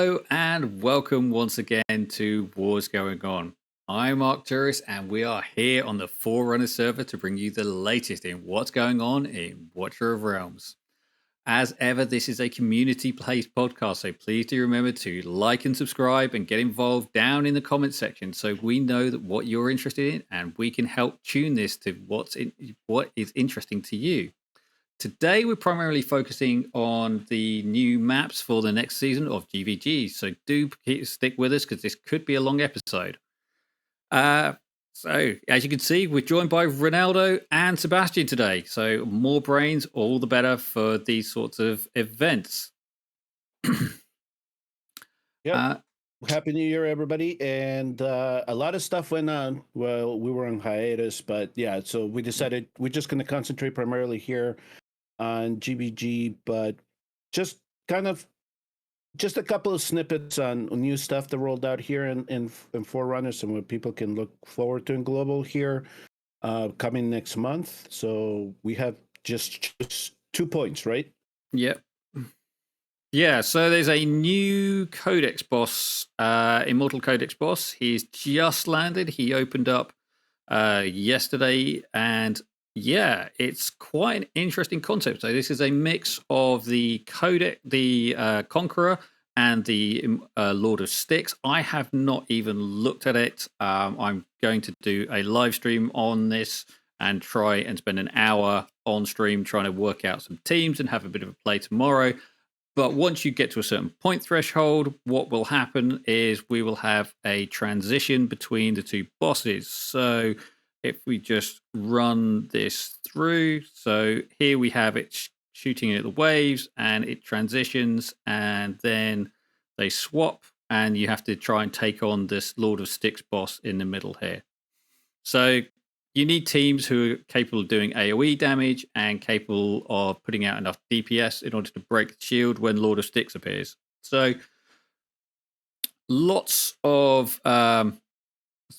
Hello and welcome once again to Wars Going On. I'm Arcturus and we are here on the Forerunner server to bring you the latest in what's going on in Watcher of Realms. As ever, this is a community-based podcast, so please do remember to like and subscribe and get involved down in the comment section so we know that what you're interested in and we can help tune this to what is interesting to you. Today, we're primarily focusing on the new maps for the next season of GvG, so do stick with us because this could be a long episode. So, as you can see, we're joined by Ronaldo and Sebastian today. So, more brains, all the better for these sorts of events. Yeah. Happy New Year, everybody. And a lot of stuff went on. Well, we were on hiatus, but yeah, so we decided we're just going to concentrate primarily here on GvG, but just kind of just a couple of snippets on new stuff that rolled out here in Forerunners and what people can look forward to in Global here coming next month. So we have just 2 points, right? Yep. Yeah, so there's a new Codex Boss, Immortal Codex Boss. He's just landed. He opened up yesterday, and yeah, it's quite an interesting concept. So this is a mix of the Codex, the Conqueror, and the Lord of Styx. I have not even looked at it. I'm going to do a live stream on this and try and spend an hour on stream trying to work out some teams and have a bit of a play tomorrow. But once you get to a certain point threshold, what will happen is we will have a transition between the two bosses. So if we just run this through, so here we have it shooting at the waves and it transitions and then they swap and you have to try and take on this Lord of Styx boss in the middle here. So you need teams who are capable of doing AoE damage and capable of putting out enough DPS in order to break the shield when Lord of Styx appears. So lots of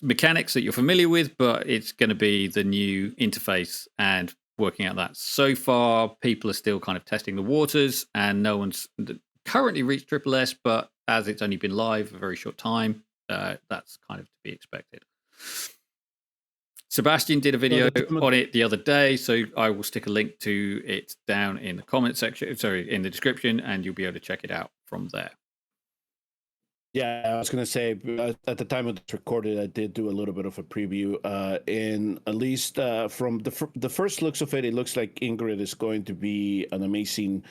mechanics that you're familiar with, but it's going to be the new interface and working out that. So far, people are still kind of testing the waters and no one's currently reached Triple S, but as it's only been live a very short time, that's kind of to be expected. Sebastian did a video on it the other day, so I will stick a link to it down in the comment section, in the description, and you'll be able to check it out from there. Yeah, I was going to say, at the time of this recorded, I did do a little bit of a preview. And at least from the first looks of it, it looks like Ingrid is going to be an amazing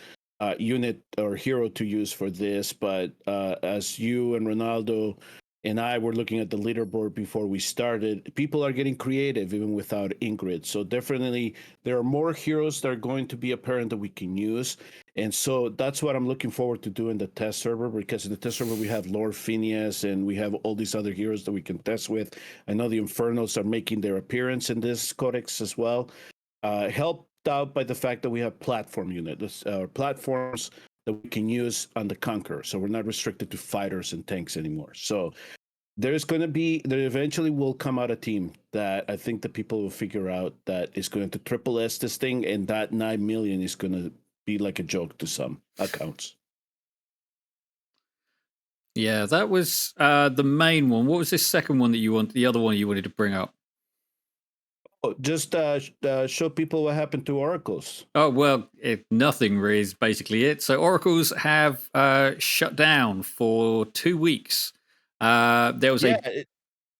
unit or hero to use for this. But as you and Ronaldo and I were looking at the leaderboard before we started, people are getting creative even without Ingrid. So definitely there are more heroes that are going to be apparent that we can use. And so that's what I'm looking forward to doing the test server, because in the test server we have Lord Phineas and we have all these other heroes that we can test with. I know the Infernos are making their appearance in this codex as well. Helped out by the fact that we have platform units, platforms that we can use on the Conqueror. So we're not restricted to fighters and tanks anymore. So there eventually will come out a team that I think the people will figure out that is going to triple S this thing, and that 9 million is going to be like a joke to some accounts. Yeah, that was the main one. What was this second one that you want? The other one you wanted to bring up? Oh, just show people what happened to oracles. Oh, well, nothing really is basically it. So oracles have shut down for 2 weeks. There was a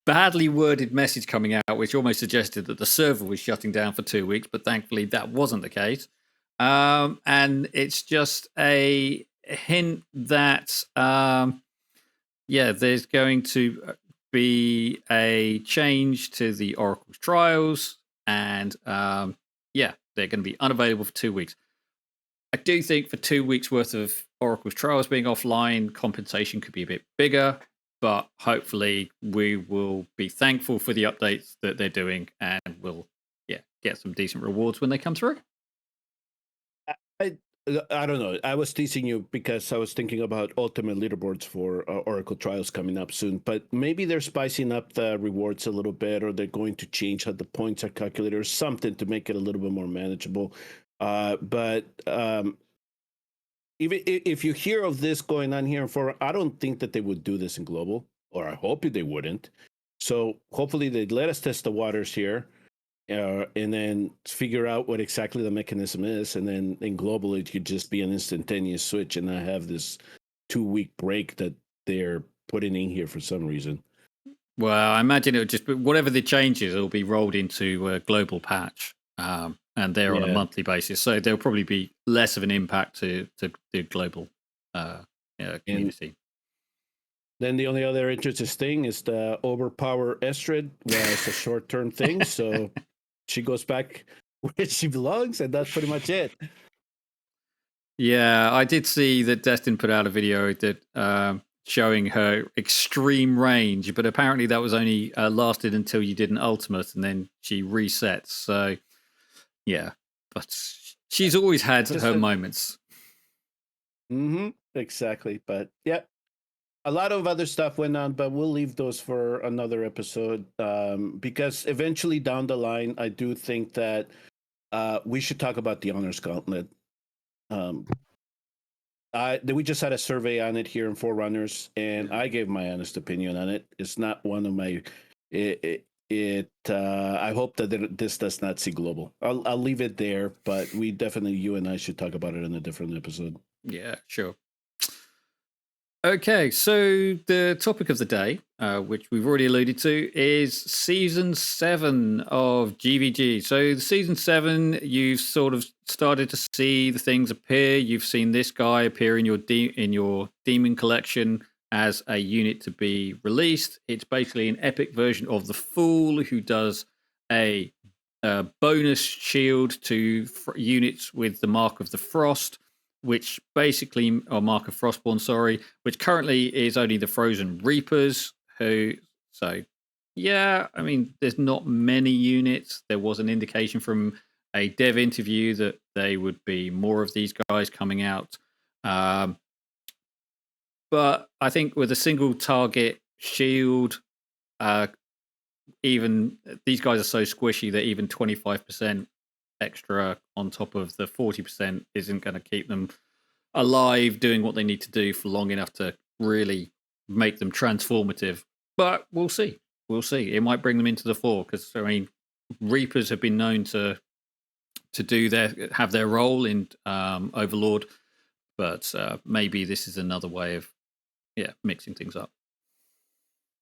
badly worded message coming out, which almost suggested that the server was shutting down for 2 weeks, but thankfully that wasn't the case. And it's just a hint that, there's going to be a change to the Oracle's trials, and they're going to be unavailable for 2 weeks. I do think for 2 weeks worth of Oracle's trials being offline, compensation could be a bit bigger, but hopefully we will be thankful for the updates that they're doing and we'll get some decent rewards when they come through. I don't know. I was teasing you because I was thinking about ultimate leaderboards for Oracle trials coming up soon. But maybe they're spicing up the rewards a little bit, or they're going to change how the points are calculated, or something to make it a little bit more manageable. But even if you hear of this going on here in forum, I don't think that they would do this in global, or I hope they wouldn't. So hopefully they'd let us test the waters here, and then figure out what exactly the mechanism is, and then in global it could just be an instantaneous switch, and not have this 2-week break that they're putting in here for some reason. Well, I imagine it would just be whatever the changes, it'll be rolled into a global patch, and they're on a Yeah. monthly basis, so there'll probably be less of an impact to the global community. Then the only other interesting thing is the overpower Estrid was a short-term thing, so she goes back where she belongs, and that's pretty much it. Yeah, I did see that Destin put out a video that showing her extreme range, but apparently that was only lasted until you did an ultimate, and then she resets. So, yeah, but she's always had her moments. Exactly, but yeah, a lot of other stuff went on, but we'll leave those for another episode, because eventually down the line, I do think that we should talk about the Honors Gauntlet. We just had a survey on it here in Forerunners, and I gave my honest opinion on it. It's not one of my. I hope that this does not see global. I'll leave it there, but we definitely, you and I, should talk about it in a different episode. Yeah, sure. Okay, so the topic of the day, which we've already alluded to, is Season 7 of GvG. So Season 7, you've sort of started to see the things appear. You've seen this guy appear in your Demon collection as a unit to be released. It's basically an epic version of the Fool, who does a bonus shield to units with the Mark of the Frost, which basically, or Mark of Frostborn, sorry, which currently is only the Frozen Reapers. Yeah, I mean, there's not many units. There was an indication from a dev interview that they would be more of these guys coming out. But I think with a single target shield, even these guys are so squishy that even 25% extra on top of the 40% isn't going to keep them alive doing what they need to do for long enough to really make them transformative. But we'll see. We'll see. It might bring them into the fore, because I mean, Reapers have been known to have their role in Overlord, but maybe this is another way of mixing things up.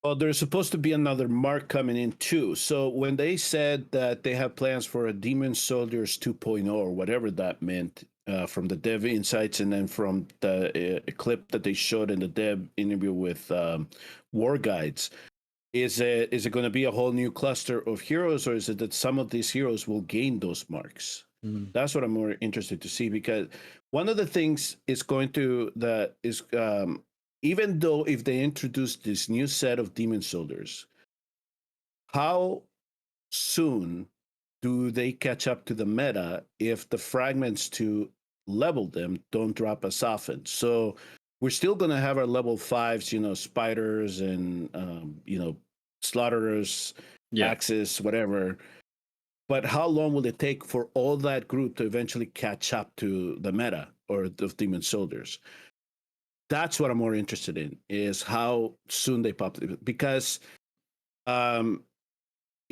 Well, there's supposed to be another mark coming in too. So when they said that they have plans for a Demon Soldiers 2.0 or whatever that meant, from the dev insights, and then from the clip that they showed in the dev interview with War Guides, is it going to be a whole new cluster of heroes, or is it that some of these heroes will gain those marks? That's what I'm more interested to see, because one of the things is going to that is even though if they introduce this new set of Demon Soldiers, how soon do they catch up to the meta if the fragments to level them don't drop as often? So we're still going to have our level 5s, spiders and, slaughterers, axes, whatever. But how long will it take for all that group to eventually catch up to the meta or the Demon Soldiers? That's what I'm more interested in, is how soon they pop. Because in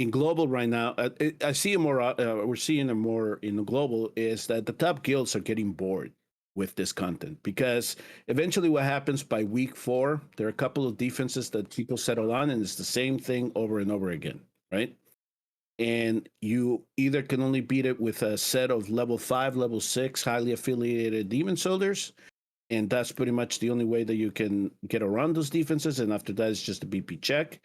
global right now, I see it more. We're seeing it more in the global, is that the top guilds are getting bored with this content, because eventually what happens by week 4, there are a couple of defenses that people settle on, and it's the same thing over and over again, right? And you either can only beat it with a set of level 5, level 6 highly affiliated Demon Soldiers, and that's pretty much the only way that you can get around those defenses, and after that it's just a BP check.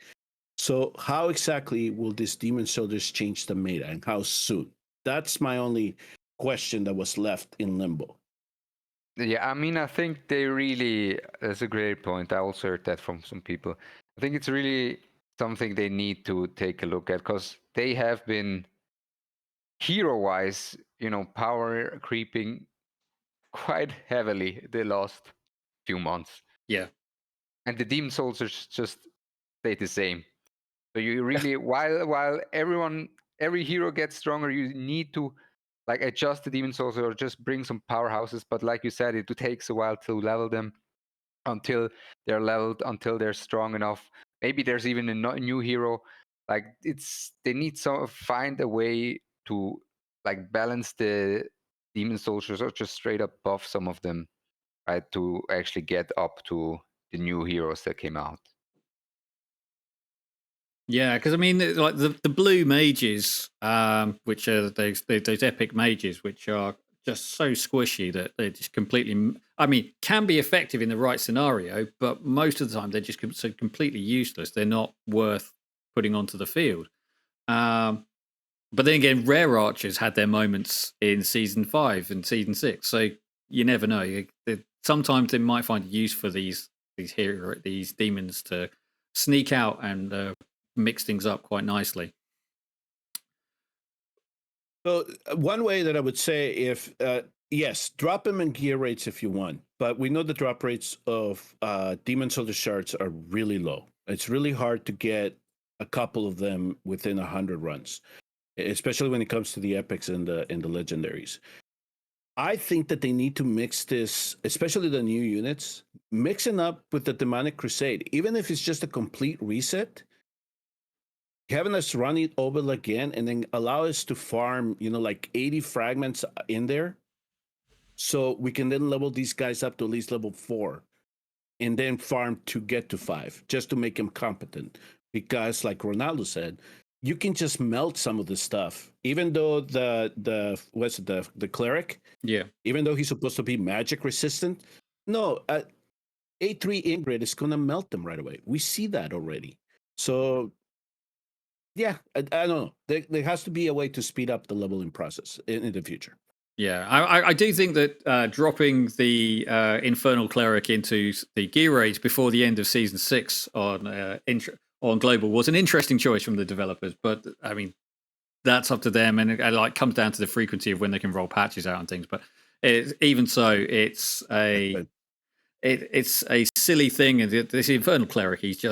So how exactly will these Demon Soldiers change the meta, and how soon? That's my only question that was left in limbo. Yeah, I mean, I think that's a great point. I also heard that from some people. I think it's really something they need to take a look at, because they have been hero-wise, power creeping quite heavily the last few months. Yeah. And the Demon Soldiers just stay the same. So you really, while every hero gets stronger, you need to like adjust the demon souls or just bring some powerhouses. But like you said, it takes a while to level them until they're leveled, until they're strong enough. Maybe there's even a new hero. Like they need find a way to like balance the demon soldiers or just straight up buff some of them, right, to actually get up to the new heroes that came out. Yeah, because I mean, like the blue mages, which are those epic mages, which are just so squishy that they're just completely. I mean, can be effective in the right scenario, but most of the time they're just so completely useless. They're not worth putting onto the field. But then again, rare archers had their moments in season 5 and season 6, so you never know. Sometimes they might find use for these demons to sneak out and mix things up quite nicely. So one way that I would say, if yes, drop them in gear rates if you want, but we know the drop rates of Demon Soldier shards are really low. It's really hard to get a couple of them within 100 runs, especially when it comes to the epics and the legendaries. I think that they need to mix this, especially the new units, mixing up with the Demonic Crusade, even if it's just a complete reset. Having us run it over again and then allow us to farm, like 80 fragments in there. So we can then level these guys up to at least level 4 and then farm to get to 5 just to make them competent. Because like Ronaldo said, you can just melt some of the stuff. Even though the cleric, yeah, even though he's supposed to be magic resistant, no, A3 Ingrid is going to melt them right away. We see that already. So yeah, I don't know. There has to be a way to speed up the leveling process in the future. Yeah, I do think that dropping the Infernal Cleric into the gear rate before the end of season 6 on Global was an interesting choice from the developers. But I mean, that's up to them, and it like comes down to the frequency of when they can roll patches out and things. But even so, it's a silly thing. And this Infernal Cleric, he's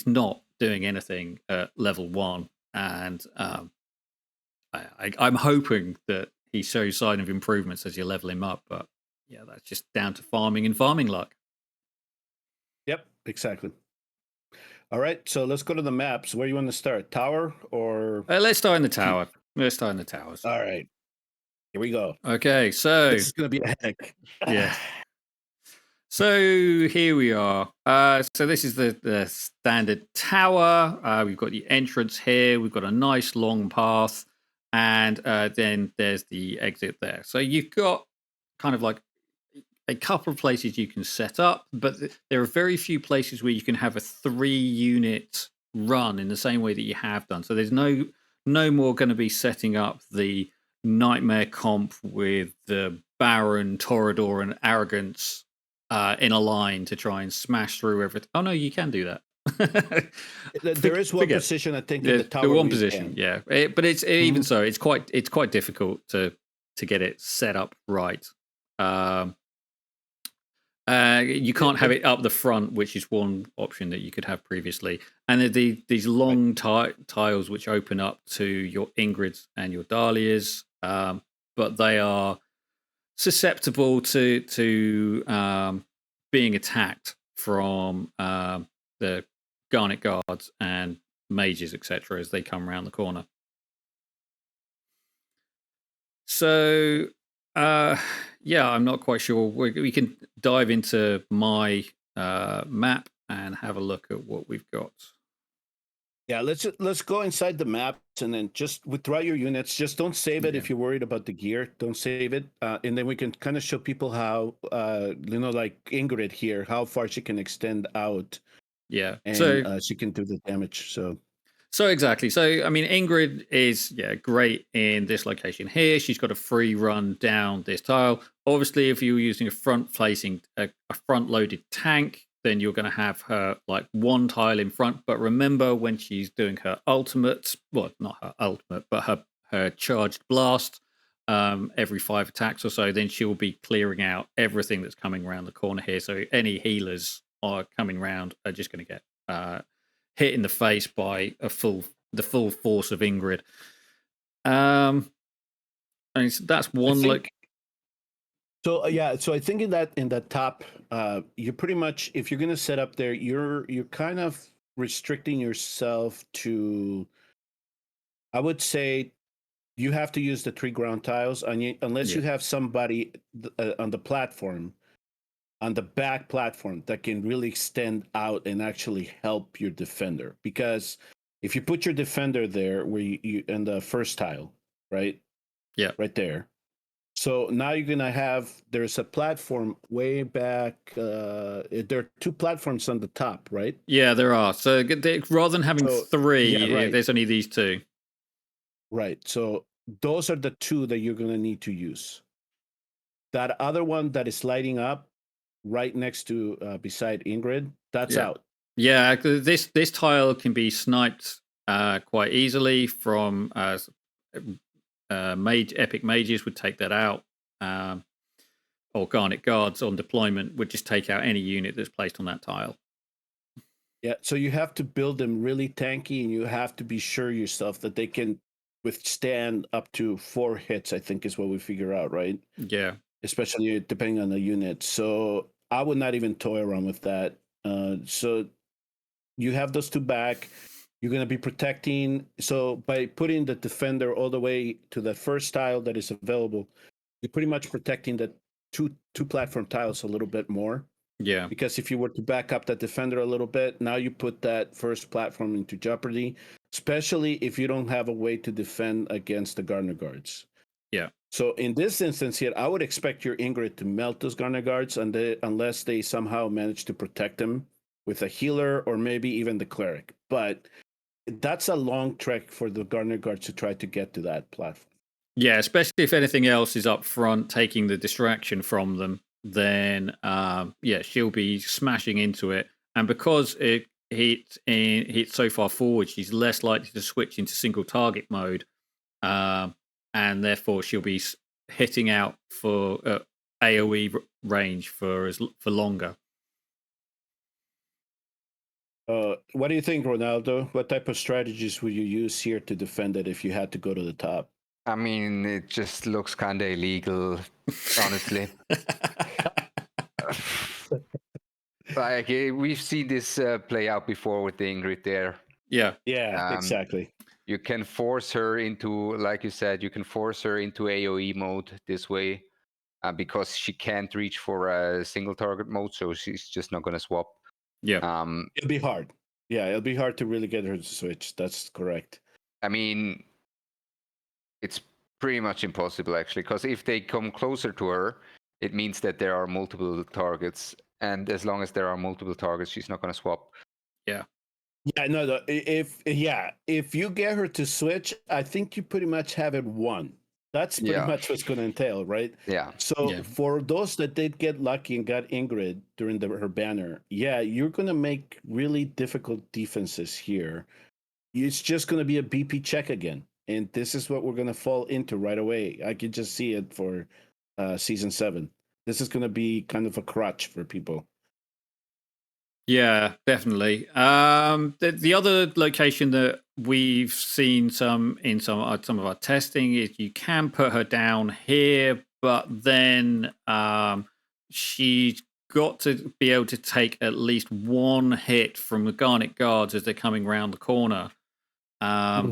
not doing anything at level 1, and I'm hoping that he shows sign of improvements as you level him up. But yeah, that's just down to farming and farming luck. Yep, exactly. All right, so let's go to the maps. Where you want to start? Tower or? Let's start in the tower. Let's start in the towers. All right, here we go. Okay, so this is going to be a headache. Yeah. So here we are. So this is the standard tower. We've got the entrance here. We've got a nice long path. And then there's the exit there. So you've got kind of like a couple of places you can set up, but there are very few places where you can have a 3-unit run in the same way that you have done. So there's no more going to be setting up the Nightmare comp with the Baron, Toreador, and Arrogance in a line to try and smash through everything. Oh no, you can do that. There is one position, I think, in the tower. The one position, yeah. But it's even so, it's quite difficult to get it set up right. You can't have it up the front, which is one option that you could have previously. And these long tiles which open up to your Ingrids and your Dahlias, but they are susceptible to being attacked from the Garnet Guards and mages, etc., as they come around the corner. So, yeah, I'm not quite sure. We can dive into my map and have a look at what we've got. Yeah, let's go inside the maps and then just withdraw your units. Just don't save it if you're worried about the gear. Don't save it, and then we can kind of show people how, like Ingrid here, how far she can extend out. Yeah, and so she can do the damage. So exactly. So I mean, Ingrid is great in this location here. She's got a free run down this tile. Obviously, if you're using a front-facing, a front-loaded tank, then you're going to have her like one tile in front. But remember, when she's doing her ultimate, well, not her ultimate, but her charged blast, every 5 attacks or so, then she'll be clearing out everything that's coming around the corner here. So any healers are coming around are just going to get hit in the face by the full force of Ingrid. I mean, that's one look. So yeah, so I think in that top, you're pretty much, if you're gonna set up there, you're kind of restricting yourself to, I would say, you have to use the 3 ground tiles, unless you have somebody on the platform, on the back platform, that can really extend out and actually help your defender. Because if you put your defender there, where you in the first tile, right? Yeah. Right there. So now you're gonna have, there's a platform way back. There are 2 platforms on the top, right? Yeah, there are. So rather than having 3, yeah, right. there's only these 2. Right. So those are the 2 that you're gonna need to use. That other one that is lighting up right next to beside Ingrid, that's out. Yeah, this tile can be sniped quite easily from epic mages would take that out. Or Garnet guards on deployment would just take out any unit that's placed on that tile. Yeah, so you have to build them really tanky, and you have to be sure yourself that they can withstand up to 4 hits, I think is what we figure out, right? Yeah. Especially depending on the unit. So I would not even toy around with that. So you have those 2 back. You're going to be protecting. So by putting the defender all the way to the first tile that is available, you're pretty much protecting the two platform tiles a little bit more. Yeah. Because if you were to back up that defender a little bit, now you put that first platform into jeopardy, especially if you don't have a way to defend against the Gardener guards. Yeah. So in this instance here, I would expect your Ingrid to melt those Gardener guards, unless they somehow manage to protect them with a healer or maybe even the cleric. But that's a long trek for the Gardener guards to try to get to that platform. Yeah, especially if anything else is up front, taking the distraction from them, then she'll be smashing into it. And because it hits so far forward, she's less likely to switch into single target mode, and therefore she'll be hitting out for AOE range for longer. What do you think, Ronaldo? What type of strategies would you use here to defend it if you had to go to the top? I mean, it just looks kind of illegal, honestly. Like we've seen this play out before with the Ingrid there. Yeah. Yeah, exactly. You can force her into, like you said, you can force her into AOE mode this way, because she can't reach for a single target mode, so she's just not going to swap. Yeah. It'll be hard. Yeah, it'll be hard to really get her to switch. That's correct. I mean, it's pretty much impossible, actually, because if they come closer to her, it means that there are multiple targets. And as long as there are multiple targets, she's not going to swap. Yeah. Yeah, no. If you get her to switch, I think you pretty much have it won. That's pretty much what's going to entail, right? Yeah. So for those that did get lucky and got Ingrid during her banner, you're going to make really difficult defenses here. It's just going to be a BP check again. And this is what we're going to fall into right away. I could just see it for season 7. This is going to be kind of a crutch for people. Yeah, definitely. The other location that we've seen some of our testing is you can put her down here, but then she's got to be able to take at least 1 hit from the Garnet guards as they're coming around the corner. I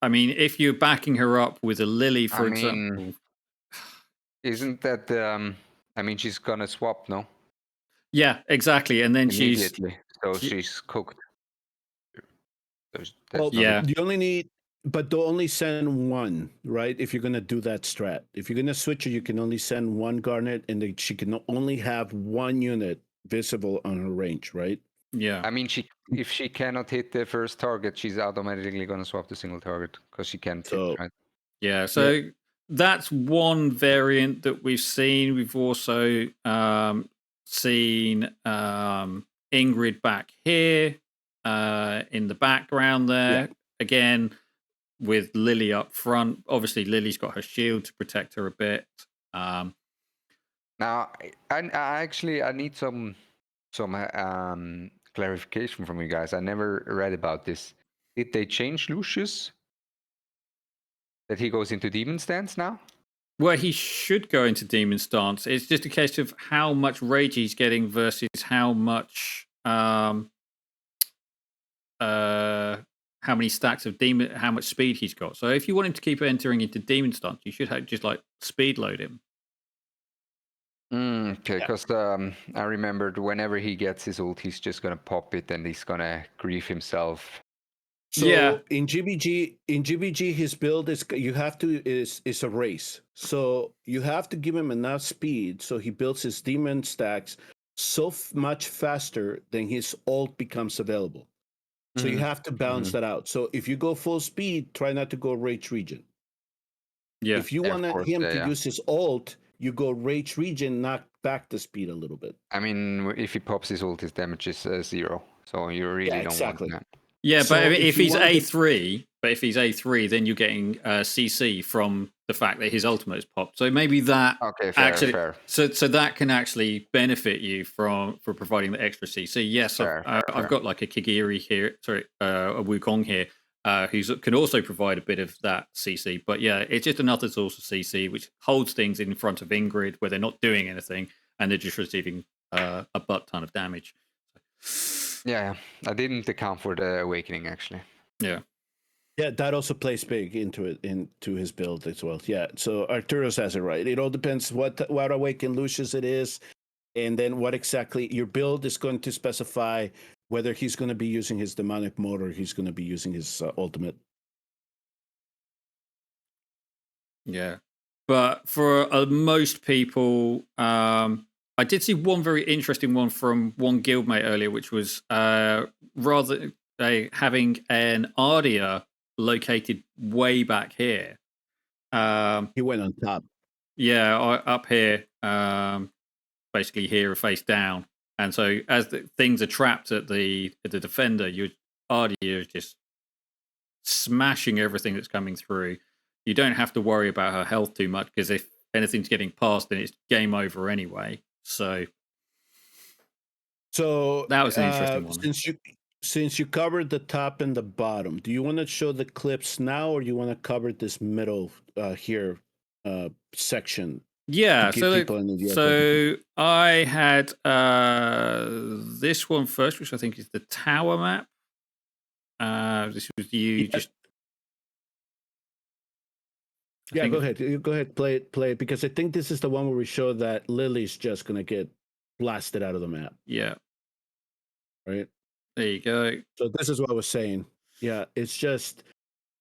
mean, if you're backing her up with a Lily, for example, isn't that? I mean, she's gonna swap, no? Yeah, exactly. And then immediately, she's cooked. You only need, but they'll only send 1, right? If you're gonna do that strat, if you're gonna switch her, you can only send 1 Garnet, and she can only have 1 unit visible on her range, right? Yeah. I mean, if she cannot hit the first target, she's automatically gonna swap the single target because she can't hit, right? Yeah. So that's one variant that we've seen. We've also seen Ingrid back here in the background there. Again, with Lily up front. Obviously, Lily's got her shield to protect her a bit. Now, I need some clarification from you guys. I never read about this. Did they change Lucius? that he goes into demon stance now? Well, he should go into demon stance. It's just a case of how much rage he's getting versus how much how many stacks of demon, how much speed he's got. So if you want him to keep entering into demon stance, you should have just like speed load him. Okay, Yeah. because I remembered whenever he gets his ult, he's just gonna pop it and he's gonna grief himself. So Yeah. in GvG, his build is is a race. So you have to give him enough speed so he builds his demon stacks so much faster than his ult becomes available. So you have to balance that out. So if you go full speed, try not to go rage region. Yeah. If you Yeah, of want course, him yeah, to yeah. use his ult, you go rage region, knock back the speed a little bit. I mean, if he pops his ult, his damage is 0. So you really don't exactly. want that. Yeah, So but if if you he's wanted to- A3, then you're getting CC from the fact that his ultimate is popped. So maybe that Okay, fair, actually, fair. so that can actually benefit you for providing the extra CC. Yes, Fair, fair, I've fair. got like a Kigiri here, a Wukong here, who can also provide a bit of that CC. But yeah, it's just another source of CC which holds things in front of Ingrid where they're not doing anything and they're just receiving a butt ton of damage. Yeah, I didn't account for the awakening actually. Yeah. Yeah, that also plays big into his build as well. Yeah, so Arturos has it right. It all depends what Awaken Lucius it is, and then what exactly your build is going to specify whether he's going to be using his demonic mode or he's going to be using his ultimate. Yeah, but for most people, I did see one very interesting one from one guildmate earlier, which was rather having an Ardia located way back here. He went on top. Yeah, up here, basically here, face down, and so as things are trapped at the defender, your Ardia is just smashing everything that's coming through. You don't have to worry about her health too much because if anything's getting past, then it's game over anyway. So that was an interesting one. Since you covered the top and the bottom, do you want to show the clips now, or do you want to cover this middle here section? Yeah, to give people an idea? so I had this one first, which I think is the tower map. This was you just. Yeah, go ahead. You go ahead, play it, because I think this is the one where we show that Lily's just gonna get blasted out of the map. Yeah. Right. There you go. So this is what I was saying. Yeah, it's just,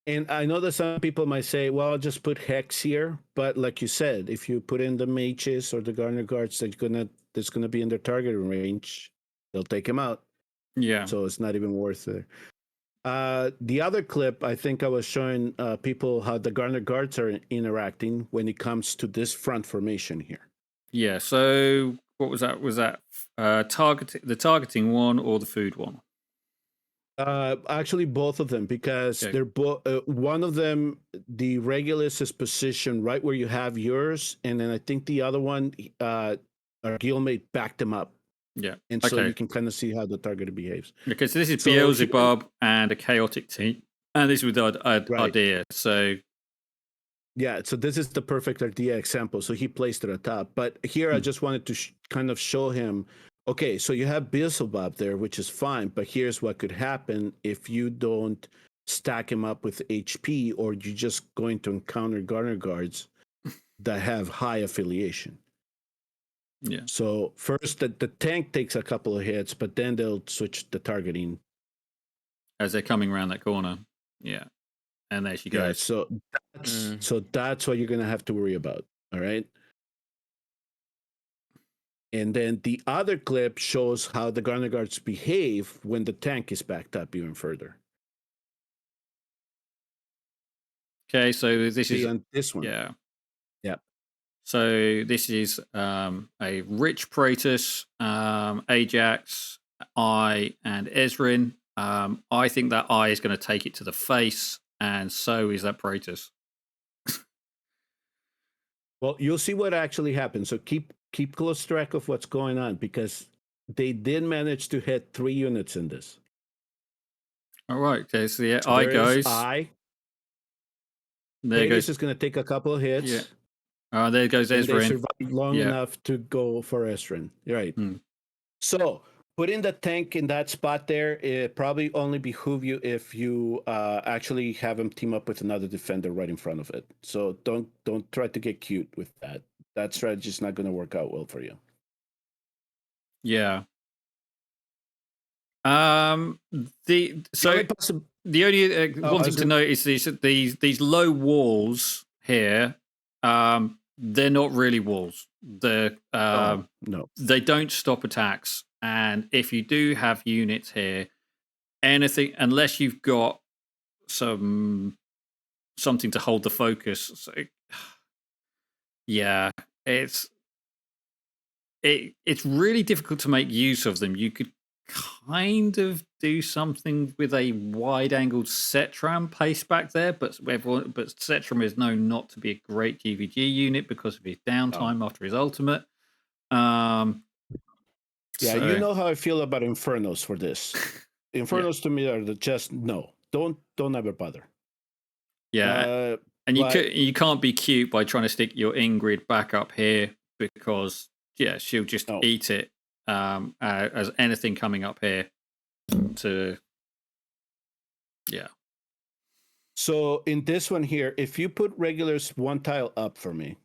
and I know that some people might say, "Well, I'll just put Hex here," but like you said, if you put in the mages or the Garner guards that's gonna be in their targeting range, they'll take him out. Yeah. So it's not even worth it. The other clip, I think I was showing people how the Garner guards are interacting when it comes to this front formation here. Yeah. So what was that? Was that the targeting one or the food one? Actually, both of them, because Okay. they're both. One of them, the Regulus, is positioned right where you have yours, and then I think the other one, our guildmate backed him up. Yeah. And so you can kind of see how the target behaves. Because this is Beelzebub and a chaotic team, and this was Ardea. So yeah, so this is the perfect Ardea example. So he placed it at top, but here I just wanted to kind of show him. Okay, so you have Beelzebub there, which is fine, but here's what could happen if you don't stack him up with HP, or you're just going to encounter Garner guards that have high affiliation. Yeah. So first, the tank takes a couple of hits, but then they'll switch the targeting as they're coming around that corner. Yeah, and there she goes. Yeah, so that's what you're gonna have to worry about. All right. And then the other clip shows how the Garner guards behave when the tank is backed up even further. Okay, so this is on this one. Yeah. Yeah. So this is a rich Praetus, Ajax, I, and Ezrin. I think that I is going to take it to the face, and so is that Praetus. Well, you'll see what actually happens. So keep close track of what's going on, because they did manage to hit 3 units in this. All right. Okay. So yeah, I goes. There Hades goes. is going to take a couple of hits. Yeah. There goes And they Ezra. survive long Yeah. enough to go for Ezrin. Right. Hmm. So putting the tank in that spot there, it probably only behoove you if you actually have him team up with another defender right in front of it. So don't try to get cute with that. That strategy is not going to work out well for you. Yeah. The only one thing to note is these low walls here. They're not really walls. They're no. They don't stop attacks. And if you do have units here, anything unless you've got something to hold the focus. So, yeah, it's really difficult to make use of them. You could kind of do something with a wide-angled Setram pace back there, but Setram is known not to be a great GvG unit because of his downtime after his ultimate. Yeah, you know how I feel about Infernos for this. Infernos to me are just no. Don't ever bother. Yeah, and you can't be cute by trying to stick your Ingrid back up here because she'll just eat it as anything coming up here to So in this one here, if you put regulars one tile up for me,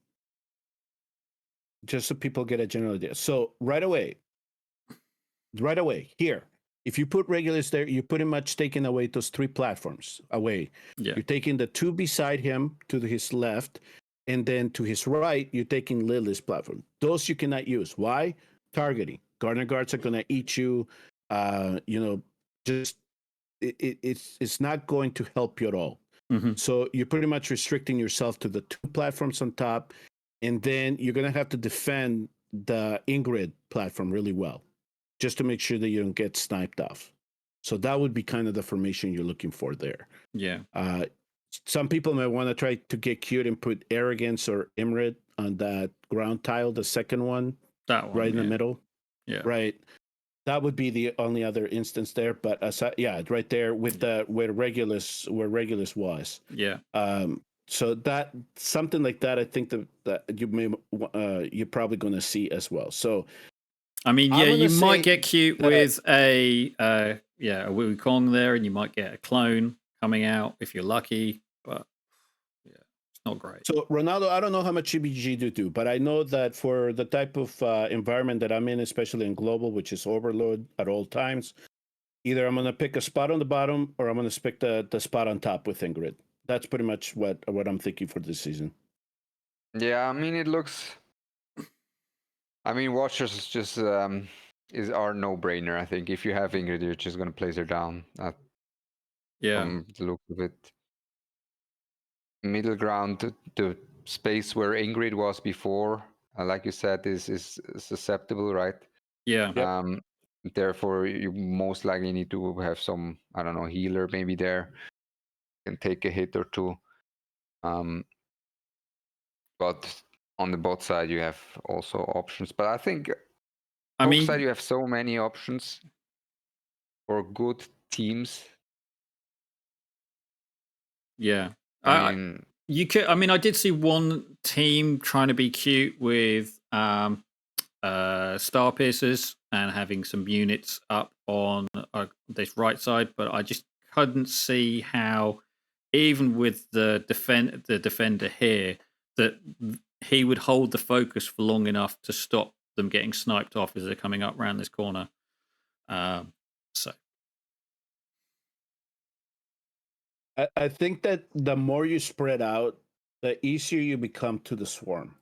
just so people get a general idea. So right away here, if you put regulars there, you're pretty much taking away those 3 platforms away. Yeah. You're taking the 2 beside him to his left, and then to his right, you're taking Lilith's platform. Those you cannot use. Why? Targeting. Garner guards are going to eat you. Just it's not going to help you at all. Mm-hmm. So you're pretty much restricting yourself to the 2 platforms on top, and then you're going to have to defend the Ingrid platform really well, just to make sure that you don't get sniped off. So that would be kind of the formation you're looking for there. Yeah. Some people may want to try to get cute and put Arrogance or Imrid on that ground tile, the second one. That one. Right in the middle. Yeah. Right. That would be the only other instance there. But right there with where Regulus was. Yeah. So that something like that, I think that you're probably going to see as well. So I mean, you might get cute with a Wukong there, and you might get a clone coming out if you're lucky, but it's not great. So Ronaldo, I don't know how much GvG you do, but I know that for the type of environment that I'm in, especially in global, which is overload at all times, either I'm going to pick a spot on the bottom or I'm going to pick the spot on top with Ingrid. That's pretty much what I'm thinking for this season. Yeah, I mean, it looks. I mean, Watchers is just are no brainer. I think if you have Ingrid, you're just gonna place her down. From the look of it, middle ground, the space where Ingrid was before, like you said, is susceptible, right? Yeah. Yep. Therefore, you most likely need to have some, I don't know, healer maybe there, can take a hit or 2. But on the bot side, you have also options. But I think top side, you have so many options for good teams. Yeah. I mean, you could. I mean, I did see one team trying to be cute with star piercers and having some units up on this right side, but I just couldn't see how, even with the defender here, that he would hold the focus for long enough to stop them getting sniped off as they're coming up around this corner. I think that the more you spread out, the easier you become to the swarm.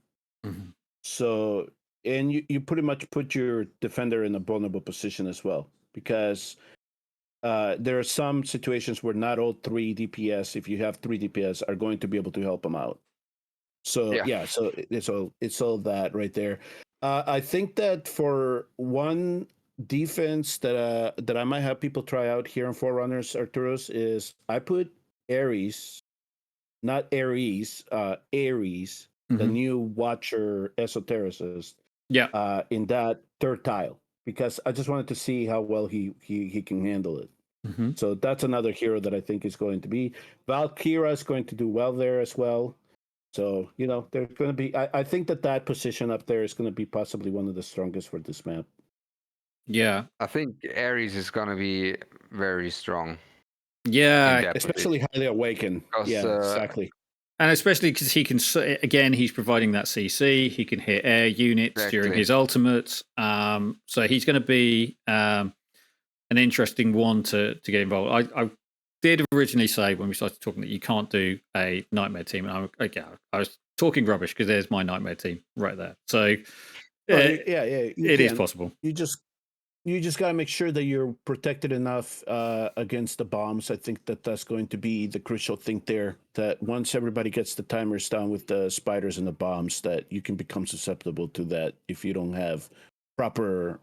Mm-hmm. So, and you pretty much put your defender in a vulnerable position as well, because there are some situations where not all 3 DPS, if you have 3 DPS, are going to be able to help them out. So so it's all that right there. I think that for one defense that I might have people try out here in Forerunners, Arturos, is I put Ares, not Ares, Ares, the new Watcher Esotericist, in that 3rd tile, because I just wanted to see how well he can handle it. Mhm. So that's another hero that I think is going to be. Valkyra is going to do well there as well. So, there's going to be, I think that position up there is going to be possibly one of the strongest for this map. Yeah. I think Ares is gonna be very strong in Yeah. that Especially position. highly awakened. Because Yeah, exactly. And especially because he can, again, he's providing that CC. He can hit air units during Exactly. his ultimates. So he's going to be an interesting one to get involved. I did originally say when we started talking that you can't do a nightmare team, and I was talking rubbish because there's my nightmare team right there. So Oh, it you is can. possible. You just got to make sure that you're protected enough against the bombs. I think that's going to be the crucial thing there. That once everybody gets the timers down with the spiders and the bombs, that you can become susceptible to that if you don't have proper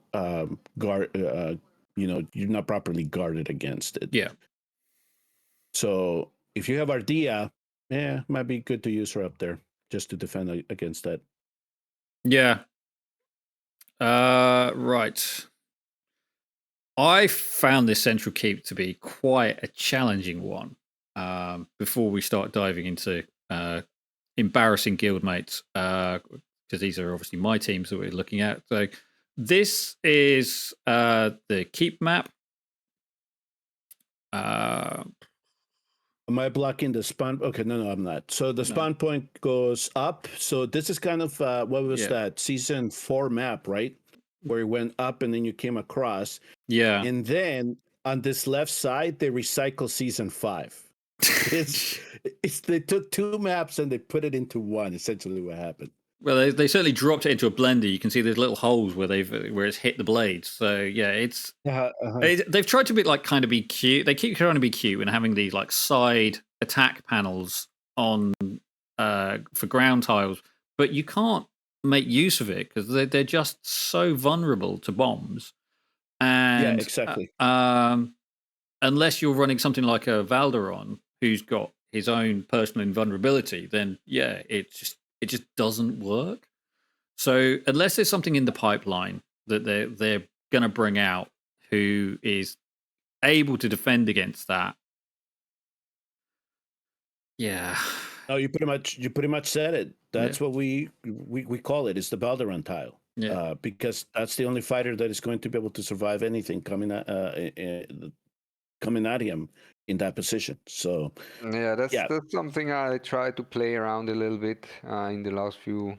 guard. You're not properly guarded against it. Yeah. So if you have Ardea, might be good to use her up there just to defend against that. Yeah. Right. I found this central keep to be quite a challenging one. Before we start diving into embarrassing guildmates, because these are obviously my teams that we're looking at. So this is the keep map. Am I blocking the spawn? Okay, no, I'm not. So the spawn point goes up. So this is kind of what was that season 4 map, right? Where it went up and then you came across. Yeah. And then on this left side, they recycle season 5. They took 2 maps and they put it into one. Essentially, what happened. Well, they certainly dropped it into a blender. You can see there's little holes where it's hit the blades. So yeah, it's they've tried to be cute. They keep trying to be cute and having these like side attack panels on for ground tiles, but you can't make use of it because they're just so vulnerable to bombs. And exactly. Unless you're running something like a Valderon, who's got his own personal invulnerability, then it just doesn't work. So unless there's something in the pipeline that they're going to bring out who is able to defend against that, No, you pretty much said it. That's what we call it. It's the Valderon tile. Yeah. Because that's the only fighter that is going to be able to survive anything coming at him in that position. So that's something I tried to play around a little bit in the last few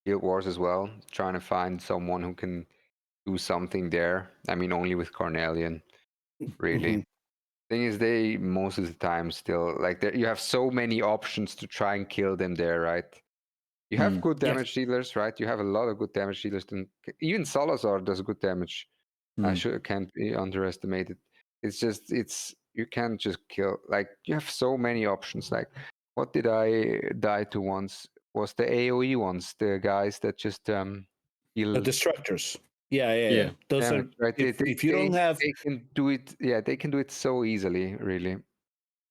Guild Wars as well, trying to find someone who can do something there. I mean, only with Cornelian, really. Thing is, they most of the time still you have so many options to try and kill them there, right? You have good damage dealers, right? You have a lot of good damage dealers. Even Salazar does good damage. Can't be underestimated. It's just you can't just kill. You have so many options. What did I die to once? Was the AOE ones, the guys that just heal the destructors. Yeah. Those damage, are right. If you don't have, they can do it. Yeah, they can do it so easily, really.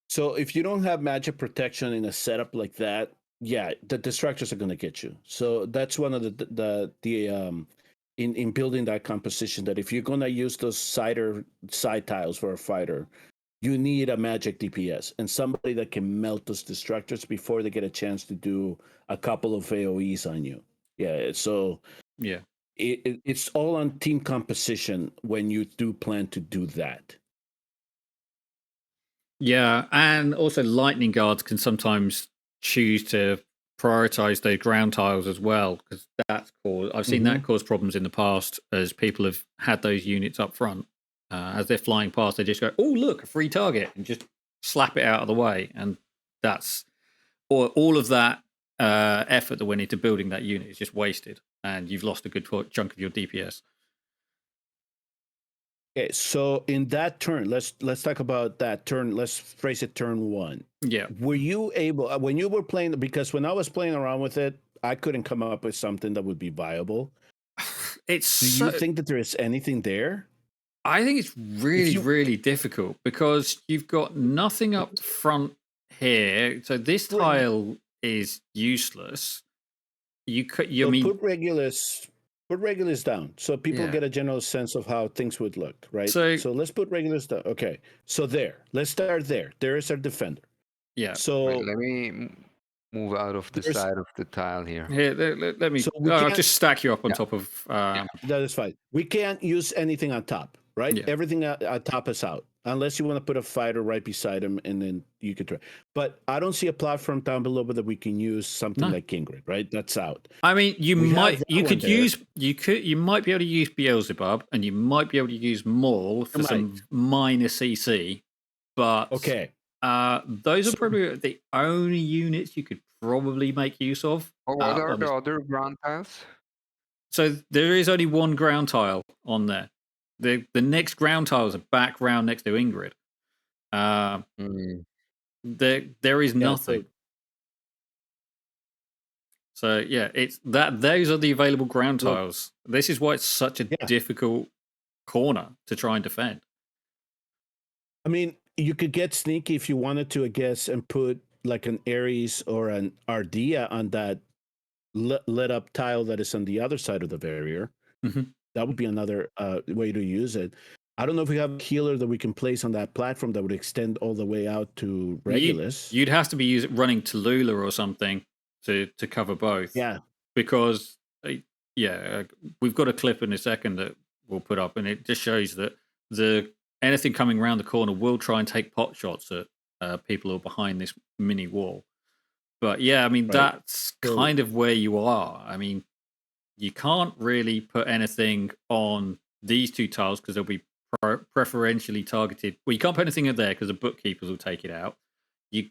So if you don't have magic protection in a setup like that, the destructors are going to get you. So that's one of the in building that composition, that if you're going to use those side tiles for a fighter, you need a magic DPS and somebody that can melt those destructors before they get a chance to do a couple of AoEs on you. So it's all on team composition when you do plan to do that. Yeah, and also lightning guards can sometimes choose to prioritize those ground tiles as well, because I've seen that cause problems in the past as people have had those units up front. As they're flying past, they just go, "Oh, look, a free target," and just slap it out of the way, and that's all of that effort that went into building that unit is just wasted, and you've lost a good chunk of your DPS. Okay, so in that turn, let's talk about that turn. Let's phrase it turn 1. Yeah. Were you able, when you were playing, because when I was playing around with it, I couldn't come up with something that would be viable. Do you think that there is anything there? I think it's really difficult because you've got nothing up front here. So this tile is useless. Put Regulus put regulars down so people Yeah. get a general sense of how things would look, right? So- So let's put regulars down. Okay, so let's start there. There is our defender. Yeah. So Wait, let me move out of the There's- side of the tile here. Here, let me. So we I'll can't- just stack you up on Yeah. top of. that is fine. We can't use anything on top, right? Yeah. Everything on top is out, unless you want to put a fighter right beside him, and then you could try. But I don't see a platform down below that we can use something No. like Ingrid, right? That's out. I mean, We have that you one could there. you might be able to use Beelzebub, and you might be able to use Maul for You some minor CC, but Okay. those are So- probably the only units you could probably make use of. Oh, what are on the this- other ground tiles? So there is only one ground tile on there. The next ground tile is a back round next to Ingrid. Hmm. There is Yeah, nothing. So yeah, it's that those are the available ground Look. tiles. This is why it's such a Yeah. difficult corner to try and defend. I mean, you could get sneaky if you wanted to, I guess, and put like an Ares or an Ardea on that lit up tile that is on the other side of the barrier. Mhm. That would be another way to use it. I don't know if we have a healer that we can place on that platform that would extend all the way out to Regulus. You'd have to be running Tallulah or something to cover both. Yeah. Because we've got a clip in a second that we'll put up, and it just shows that anything coming around the corner will try and take pot shots at people who are behind this mini wall. But yeah, I mean, Right. that's So- kind of where you are. I mean, you can't really put anything on these two tiles because they'll be preferentially targeted. Well, you can't put anything in there because the bookkeepers will take it out. You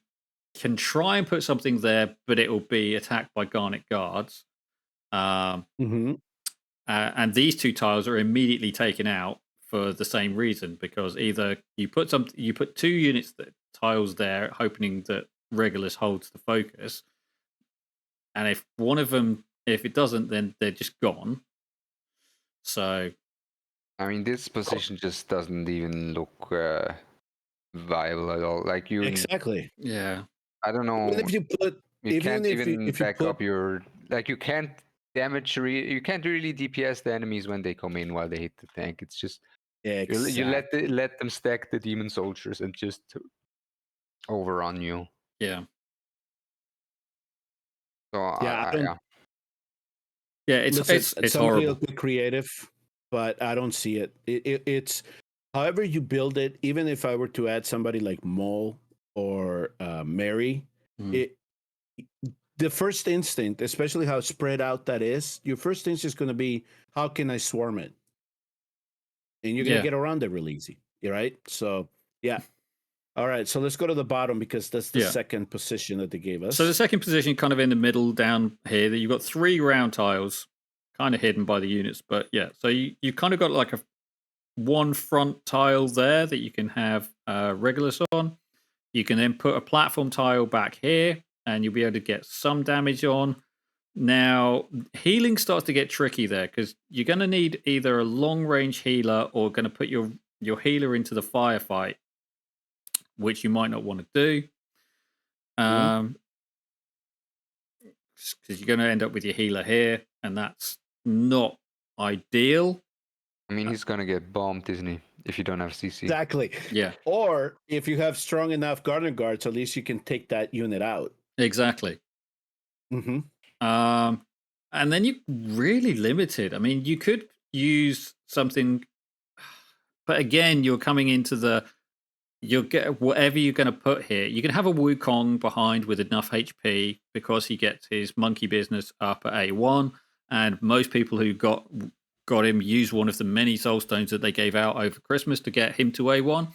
can try and put something there, but it will be attacked by Garnet guards. Mm-hmm. And these two tiles are immediately taken out for the same reason, because either you put two units tiles there, hoping that Regulus holds the focus, and if one of them, if it doesn't, then they're just gone. So I mean, this position just doesn't even look viable at all. Like you, Exactly. yeah, I don't know. Even if you put, You even can't if you- even if you back put- up your you can't damage you can't really DPS the enemies when they come in while they hit the tank. It's just you let them stack the demon soldiers and just overrun you. yeah, So Yeah, I don't- yeah. It's Listen, it's somebody horrible. will be creative, but I don't see it. It's however you build it. Even if I were to add somebody like Mole or Mary, Mm. the first instinct, especially how spread out that is, your first instinct is going to be, how can I swarm it? And you're going to Yeah. get around it real easy, right? So yeah. All right, so let's go to the bottom because that's the Yeah. second position that they gave us. So the second position, kind of in the middle down here, that you've got three round tiles, kind of hidden by the units. But yeah, so you kind of got like one front tile there that you can have Regulus on. You can then put a platform tile back here, and you'll be able to get some damage on. Now, healing starts to get tricky there because you're going to need either a long range healer or going to put your healer into the firefight, which you might not want to do. Because you're going to end up with your healer here, and that's not ideal. I mean, he's gonna get bombed, isn't he? If you don't have CC. Exactly. Yeah, Or if you have strong enough garden guards, at least you can take that unit out. exactly. Mm-hmm. And then you're really limited. I mean, you could use something, but again, you're coming into you'll get whatever you're going to put here. You can have a Wukong behind with enough HP because he gets his monkey business up at A1, and most people who got him use one of the many soul stones that they gave out over Christmas to get him to A1.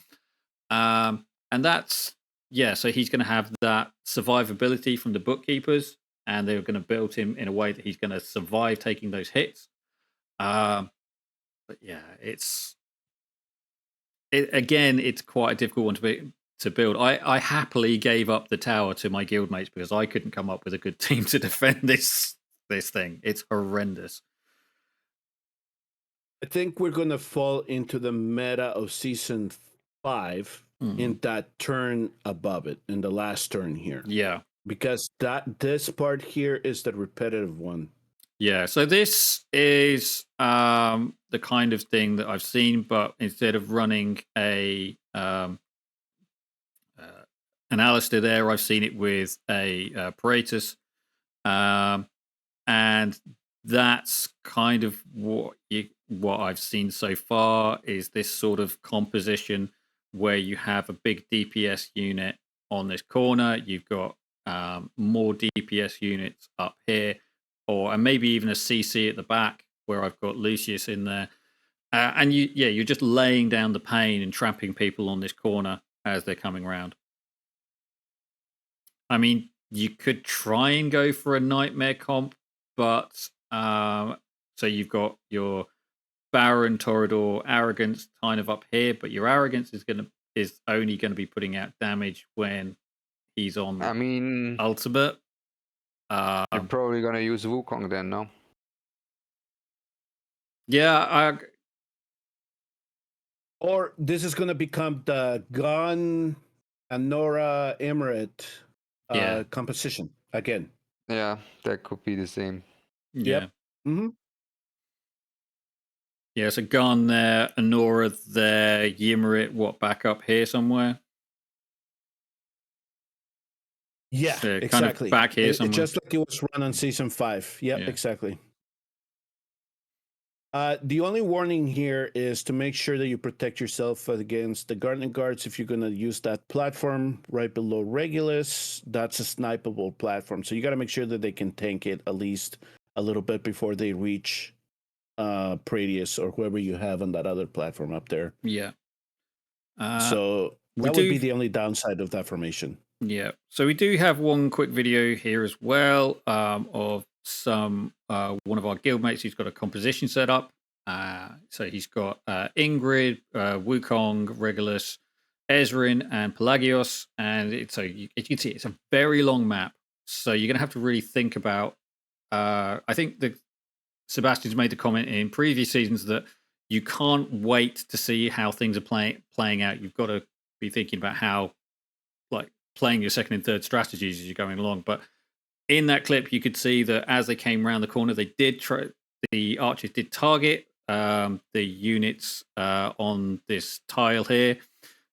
And that's, yeah, so he's going to have that survivability from the bookkeepers, and they're going to build him in a way that he's going to survive taking those hits. But yeah, again, it's quite a difficult one to build. I happily gave up the tower to my guildmates because I couldn't come up with a good team to defend this thing. It's horrendous. I think we're going to fall into the meta of season 5 in that turn above it, in the last turn here. Yeah. Because this part here is the repetitive one. Yeah, so this is the kind of thing that I've seen, but instead of running an Alistair there, I've seen it with a Paratus, and that's kind of what I've seen so far is this sort of composition where you have a big DPS unit on this corner, you've got more DPS units up here, and maybe even a CC at the back where I've got Lucius in there, and you're just laying down the pain and trapping people on this corner as they're coming around. I mean, you could try and go for a nightmare comp, but so you've got your Baron, Toreador, Arrogance kind of up here, but your Arrogance is only going to be putting out damage when he's on I mean, ultimate. you're probably gonna use Wukong then, no? Yeah, Or this is going to become the Gun and Nora Emirate composition again. Yeah, that could be the same. yeah. Yep. Mm-hmm. Yeah, so Gun there, Anora there, Yimmerit, back up here somewhere? Yeah, So exactly. kind of back here somewhere. Just like it was run on season 5. Yep, Yeah. exactly. The only warning here is to make sure that you protect yourself against the Guardian Guards. If you're going to use that platform right below Regulus, that's a snipeable platform. So you got to make sure that they can tank it at least a little bit before they reach Pradius or whoever you have on that other platform up there. Yeah. So that would be the only downside of that formation. Yeah. So we do have one quick video here as well of one of our guildmates who's got a composition set up. So he's got Ingrid, Wukong, Regulus, Ezrin, and Pelagios. And you can see it's a very long map. So you're going to have to really think about. I think that Sebastian's made the comment in previous seasons that you can't wait to see how things are playing out. You've got to be thinking about how, like, playing your second and third strategies as you're going along. But in that clip, you could see that as they came around the corner, the archers did target the units on this tile here.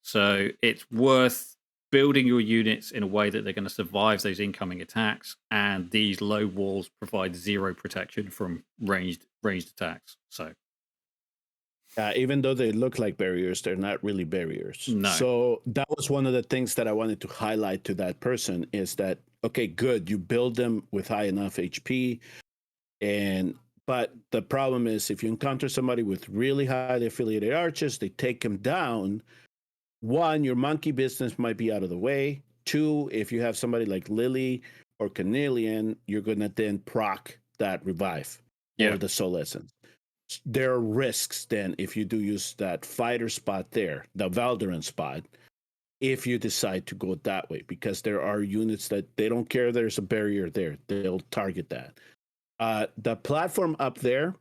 So it's worth building your units in a way that they're going to survive those incoming attacks. And these low walls provide 0 protection from ranged attacks. So even though they look like barriers, they're not really barriers. No. So that was one of the things that I wanted to highlight to that person is that, okay, good, you build them with high enough HP. But the problem is if you encounter somebody with really highly affiliated archers, they take them down. 1, your monkey business might be out of the way. 2, if you have somebody like Lily or Cornelian, you're going to then proc that revive or the soul essence. There are risks then if you do use that fighter spot there, the Valderan spot, if you decide to go that way, because there are units that they don't care there's a barrier there. They'll target that. The platform up there,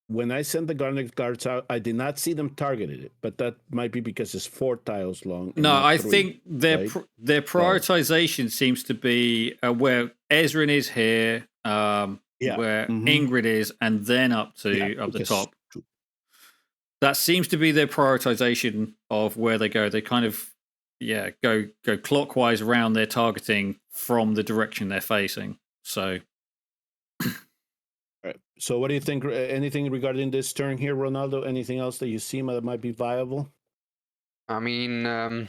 when I sent the Guardian Guards out, I did not see them targeted it, but that might be because it's 4 tiles long. No, I think their prioritization seems to be where Ezrin is here, where Ingrid is, and then up the top. That seems to be their prioritization of where they go. They kind of go clockwise around their targeting from the direction they're facing. So right. So what do you think? Anything regarding this turn here, Ronaldo? Anything else that you see that might be viable? I mean, I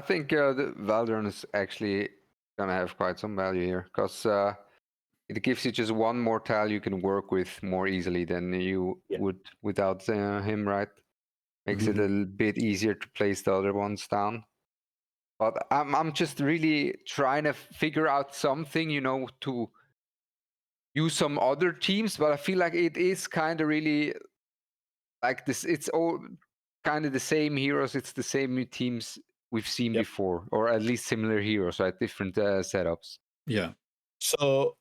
think the Valderan is actually gonna have quite some value here because it gives you just one more tile you can work with more easily than you would without him, right? Makes it a little bit easier to place the other ones down. But I'm just really trying to figure out something, to use some other teams. But I feel like it is kind of really like this. It's all kind of the same heroes. It's the same teams we've seen before, or at least similar heroes, right? Different setups. Yeah. So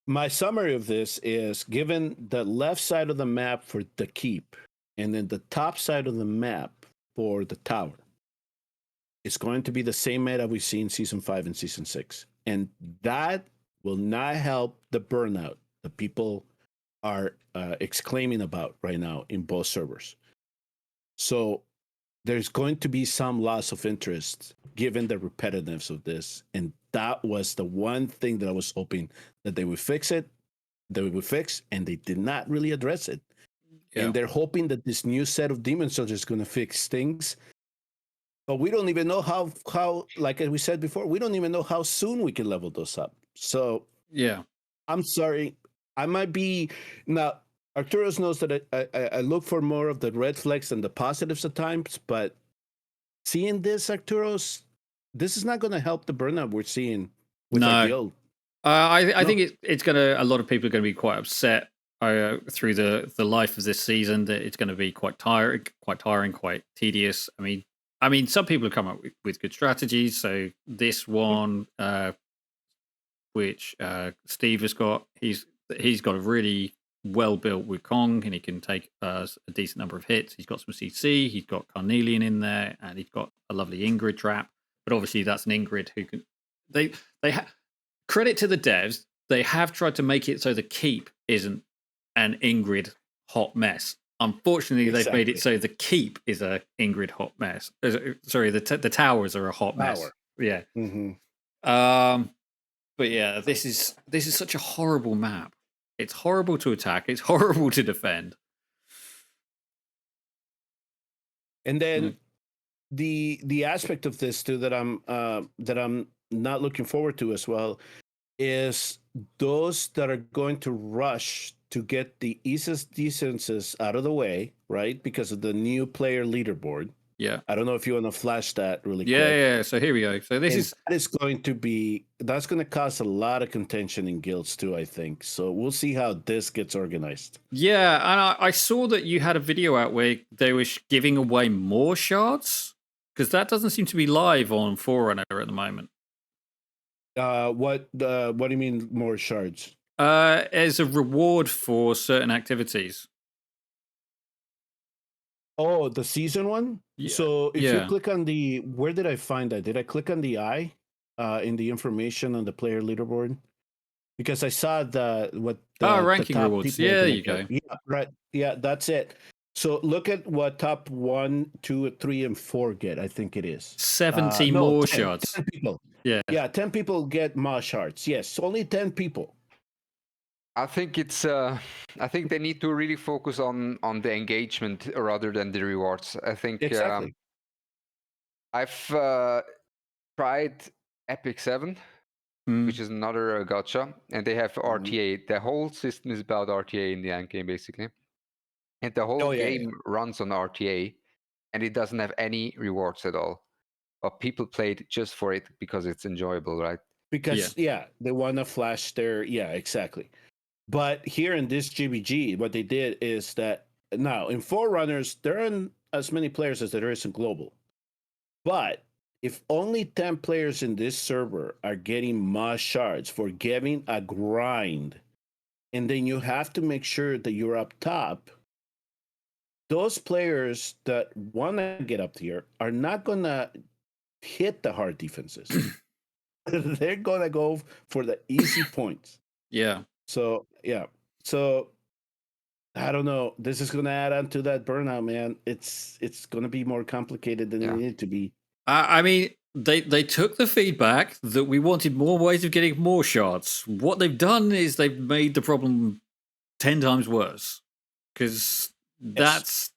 my summary of this is given the left side of the map for the keep and then the top side of the map for the tower, it's going to be the same meta we've seen season 5 and season 6. And that will not help the burnout the people are exclaiming about right now in both servers. So there's going to be some loss of interest given the repetitiveness of this. And that was the one thing that I was hoping that they would fix, and they did not really address it. Yeah. And they're hoping that this new set of demon soldiers is going to fix things. But we don't even know how, like we said before, we don't even know how soon we can level those up. So Yeah. I'm sorry. I might be now. Arturos knows that I look for more of the red flags than the positives at times, but seeing this, Arturos, this is not going to help the burnout we're seeing with our No. guild. I think it's gonna. A lot of people are going to be quite upset through the life of this season. That it's going to be quite tiring, quite tedious. I mean, some people have come up with good strategies. So this one, which Steve has got, he's got a really well built Wukong, and he can take a decent number of hits. He's got some CC, he's got Carnelian in there, and he's got a lovely Ingrid trap. But obviously, that's an Ingrid who can. Credit to the devs, they have tried to make it so the keep isn't an Ingrid hot mess. Unfortunately, they've made it so the keep is a Ingrid hot mess. Sorry, the towers are a hot mess. Yeah. Mm-hmm. But yeah, this is such a horrible map. It's horrible to attack. It's horrible to defend. And then the aspect of this too that I'm not looking forward to as well is those that are going to rush to get the easiest decences out of the way, right? Because of the new player leaderboard. Yeah. I don't know if you want to flash that really quick. Yeah. So here we go. So that's going to cause a lot of contention in guilds too, I think. So we'll see how this gets organized. Yeah, and I saw that you had a video out where they were giving away more shards, because that doesn't seem to be live on Forerunner at the moment. What do you mean more shards? As a reward for certain activities. Oh, the season one? Yeah. So if you click on where did I find that? Did I click on the eye in the information on the player leaderboard? Because I saw ranking rewards. Yeah, there you go. Yeah, right. Yeah, that's it. So look at what top 1, 2, 3, and 4 get. I think it is 70 more shards. 10 people. Yeah, 10 people get more shards. Yes, only 10 people. I think it's. I think they need to really focus on the engagement rather than the rewards. I think exactly. I've tried Epic 7, which is another gacha, and they have RTA. The whole system is about RTA in the end game, basically, and the whole game runs on RTA, and it doesn't have any rewards at all. But people played just for it because it's enjoyable, right? Because they want to flash their exactly. But here in this GvG, what they did is that now in Forerunners, there aren't as many players as there is in Global. But if only 10 players in this server are getting Moss shards for giving a grind, and then you have to make sure that you're up top, those players that want to get up here are not going to hit the hard defenses. They're going to go for the easy points. Yeah. So I don't know. This is going to add on to that burnout, man. It's going to be more complicated than it needed to be. I mean, they took the feedback that we wanted more ways of getting more shards. What they've done is they've made the problem 10 times worse, because that's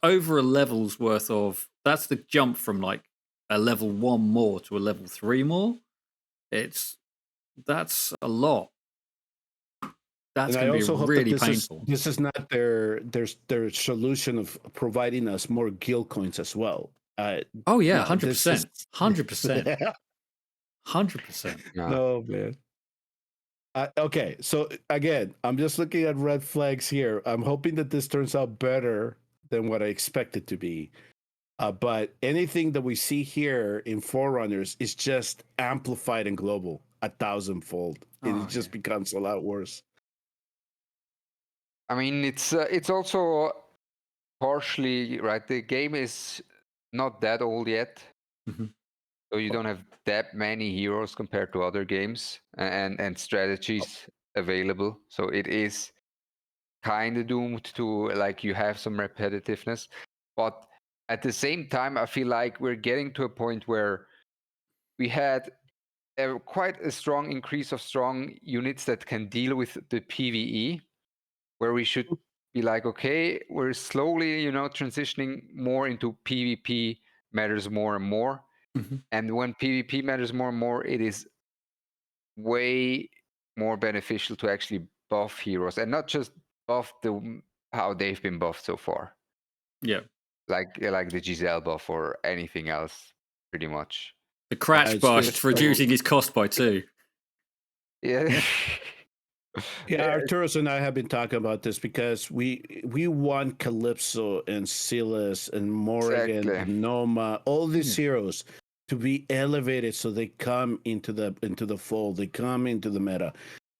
over a level's worth of. That's the jump from like a level 1 more to a level 3 more. That's a lot. That's going to be really painful. This is not their solution of providing us more guild coins as well. 100%. 100%. 100%. No, man. Okay, so again, I'm just looking at red flags here. I'm hoping that this turns out better than what I expect it to be. But anything that we see here in Forerunners is just amplified in Global 1,000-fold. It just becomes a lot worse. I mean, it's also partially right. The game is not that old yet, so you don't have that many heroes compared to other games and strategies. available, so it is kind of doomed to like you have some repetitiveness. But at the same time, I feel like we're getting to a point where we had quite a strong increase of strong units that can deal with the PvE, where we should be like, okay, we're slowly, transitioning more into PvP matters more and more. Mhm. And when PvP matters more and more, it is way more beneficial to actually buff heroes and not just buff how they've been buffed so far, Yeah. like the Giselle buff or anything else, pretty much. The crash it's bust just reducing his cost by 2. Yeah. Yeah, Arturos and I have been talking about this because we want Calypso and Silas and Morrigan Exactly. and Noma, all these heroes to be elevated so they come into the fold, they come into the meta.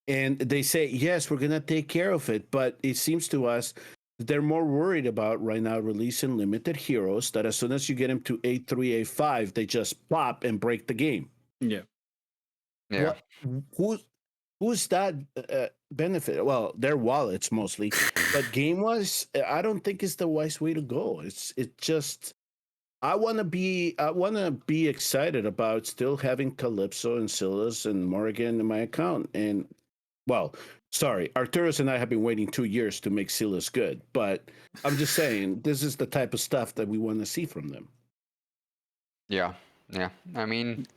And they say, yes, we're gonna take care of it, but it seems to us that they're more worried about right now releasing limited heroes that as soon as you get them to A3, A5, they just pop and break the game. Yeah. Yeah. Who's that benefit? Well, their wallets mostly, but game wise, I don't think it's the wise way to go. It just I want to be excited about still having Calypso and Silas and Morrigan in my account. And well, sorry, Arturos and I have been waiting 2 years to make Silas good, but I'm just saying this is the type of stuff that we want to see from them. Yeah. I mean,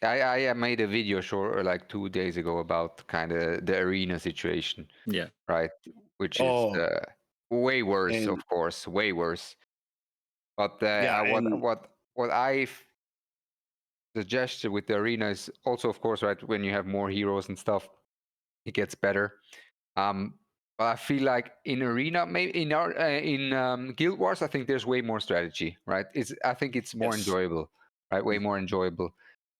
I made a video short like 2 days ago about kind of the arena situation, Yeah. right? Which is Oh, way worse, and of course, way worse. But yeah, and what I've suggested with the arena is also, of course, right, when you have more heroes and stuff, it gets better. But I feel like in arena, maybe in Guild Wars, I think there's way more strategy, right? I think it's more yes. enjoyable, right? Way more enjoyable.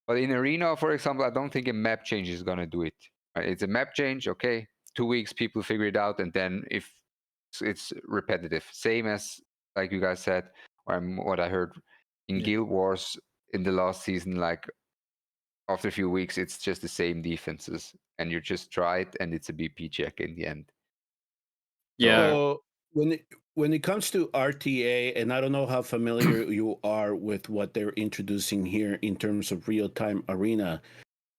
But in arena, for example, I don't think a map change is gonna do it. Right? It's a map change, okay. 2 weeks, people figure it out, and then if it's repetitive, same as like you guys said, or what I heard in Guild Wars in the last season, like after a few weeks, it's just the same defenses, and you just try it, and it's a BP check in the end. Yeah. So when it comes to RTA, and I don't know how familiar you are with what they're introducing here in terms of real time arena,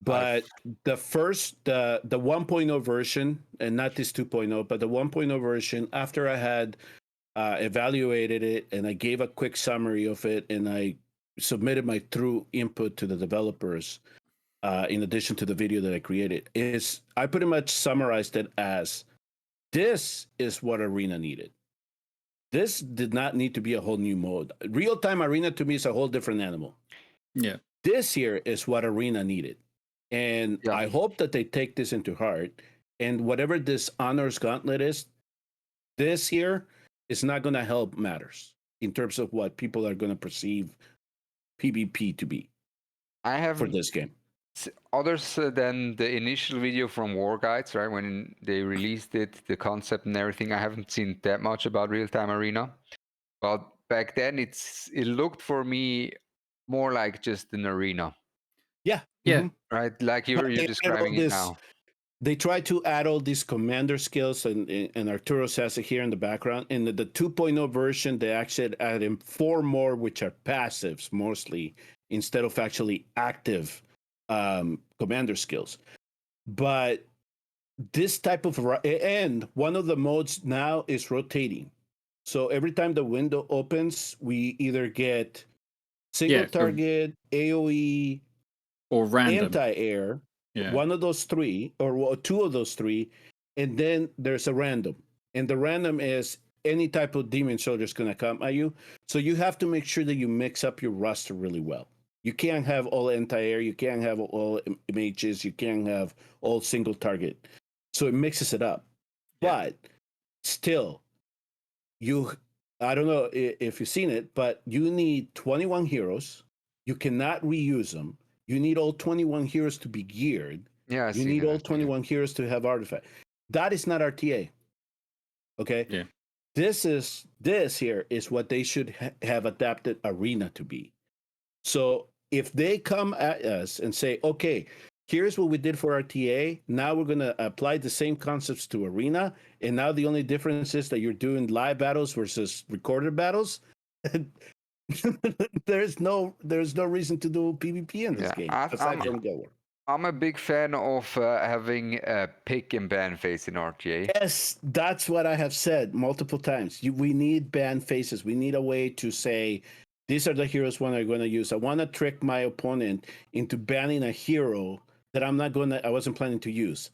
but the 1.0 version, and not this 2.0, but the 1.0 version, after I had evaluated it and I gave a quick summary of it and I submitted my true input to the developers, in addition to the video that I created, is I pretty much summarized it as this is what Arena needed. This did not need to be a whole new mode. Real time Arena to me is a whole different animal. Yeah. This here is what Arena needed. And Yeah. I hope that they take this into heart. And whatever this Honors Gauntlet is, this here is not going to help matters in terms of what people are going to perceive PvP to be I have for this game. others than the initial video from War Guides, right? When they released it, the concept and everything. I haven't seen that much about real time arena, but back then it looked for me more like just an arena. Yeah. Yeah. Mm-hmm. Right, like you're describing it now. They try to add all these commander skills, and Arturo says it here in the background. In the 2.0 version, they actually added 4 more, which are passives mostly, instead of actually active commander skills. But this type of, and one of the modes now is rotating. So every time the window opens, we either get single target, AoE, or random anti-air, one of those 3 or 2 of those 3, and then there's a random, and the random is any type of demon soldier is going to come at you. So you have to make sure that you mix up your roster really well. You can't have all anti-air, you can't have all mages, you can't have all single target, so it mixes it up. But still, I don't know if you've seen it, but you need 21 heroes. You cannot reuse them. You need all 21 heroes to be geared. Yeah, you need all 21 heroes to have artifact. That is not RTA. Okay. Yeah. This here is what they should have adapted Arena to be. So if they come at us and say, okay, here's what we did for RTA. Now we're going to apply the same concepts to Arena. And now the only difference is that you're doing live battles versus recorded battles. there's no reason to do PvP in this game aside from Guild Wars. I'm a big fan of having a pick and ban phase in RTA. Yes, that's what I have said multiple times. We need ban phases. We need a way to say, these are the heroes one I'm going to use. I want to trick my opponent into banning a hero that I wasn't planning to use.